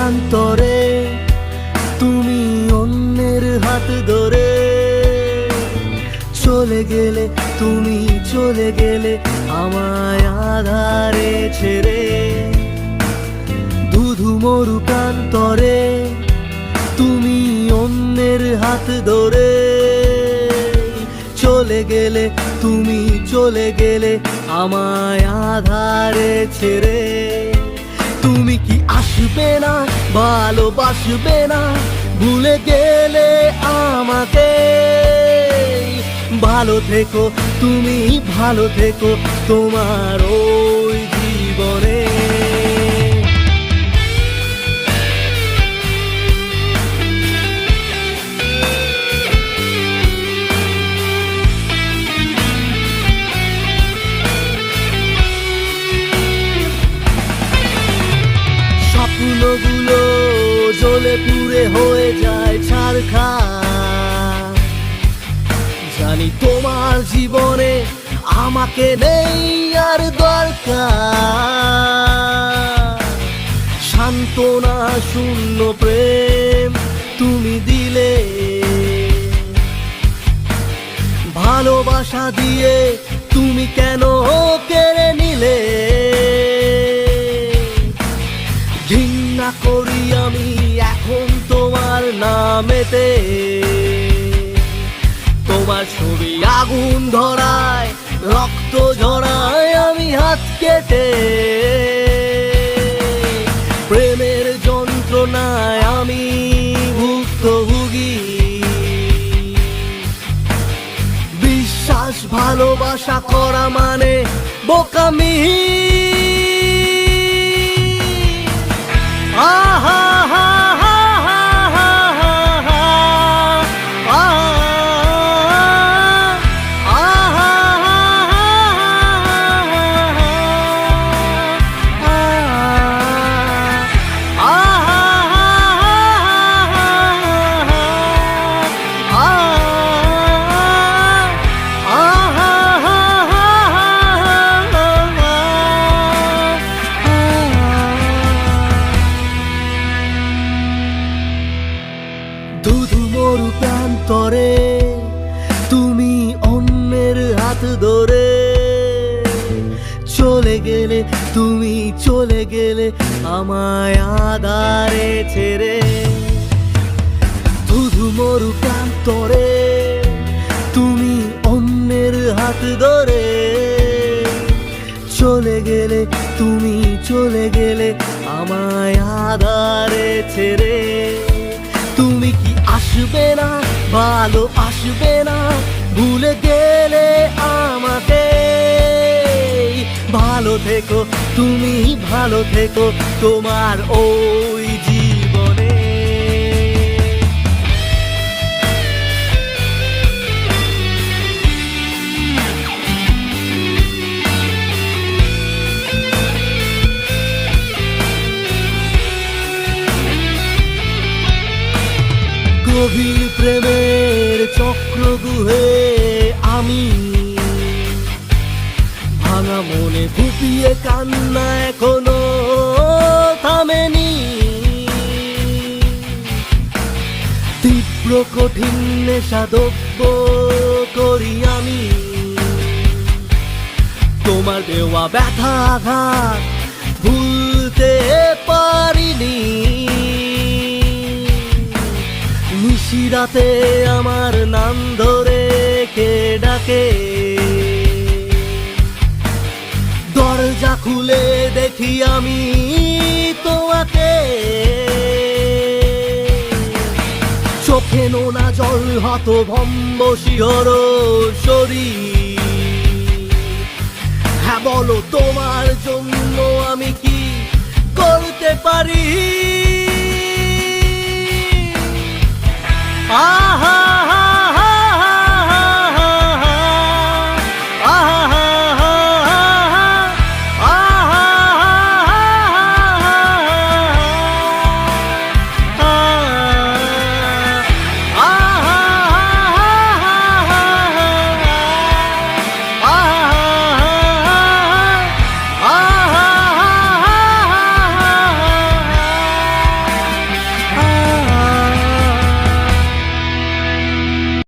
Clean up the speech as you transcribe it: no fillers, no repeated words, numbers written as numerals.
প্রান্তরে তুমি অন্যের হাত ধরে চলে গেলে, তুমি চলে গেলে আমায় আধারে ছেড়ে। ধুধু মরু প্রান্তরে তুমি অন্যের হাত ধরে চলে গেলে, তুমি চলে গেলে আমায় আধারে ছেড়ে। তুমি কি আসবে না, ভালোবাসবে না, ভুলে গেলে আমাকে? ভালো থেকো, তুমি ভালো থেকো তোমার ওই জীবনে। স্বপ্নগুলো জ্বলে পুড়ে হয়ে যায় ছারখার। জানি তোমার জীবনে আমাকে নেই আর দরকার। সান্ত্বনা শূন্য প্রেম তুমি দিলে, ভালোবাসা দিয়ে তুমি কেন কেড়ে নিলে? ঘৃণা করি আমি এখন তোমার নামেতে, তোমার ছবি আগুন ধরায়, রক্ত ঝরায় আমি হাত কেটে। প্রেমের যন্ত্রণায় আমি ভুক্তভোগী। বিশ্বাস ভালোবাসা করা মানে বোকামি। আহা হা হা হা হা হা ধুধু মরু প্রান্তরে তুমি অন্যের হাত ধরে চলে গেলে, তুমি চলে গেলে আমায় আধারে ছেড়ে। ধুধু মরু প্রান্তরে তুমি অন্যের হাত ধরে চলে গেলে, তুমি চলে গেলে আমায় আধারে ছেড়ে। তুমি কি আসবে না, ভালো আসবে না, ভুলে গেলে আমাকে? ভালো থেকো, তুমি ভালো থেকো তোমার ওই জীবনে। গভীর প্রেমের চক্রগুহে আমি ভাঙা মনে ফুপিয়ে কান্না এখনো থামেনি। তীব্র কঠিন নেশা দ্রব্য করি আমি, তোমার দেওয়া ব্যথা আঘাত ভুলতে পারিনি। নিশিরাতে আমার নাম ধরে কে ডাকে, দরজা খুলে দেখি আমি তোমাকে। চোখে নোনা জল হতভম্ব শিহর শরীর। হ্যাঁ বলো তোমার জন্য আমি কি করতে পারি?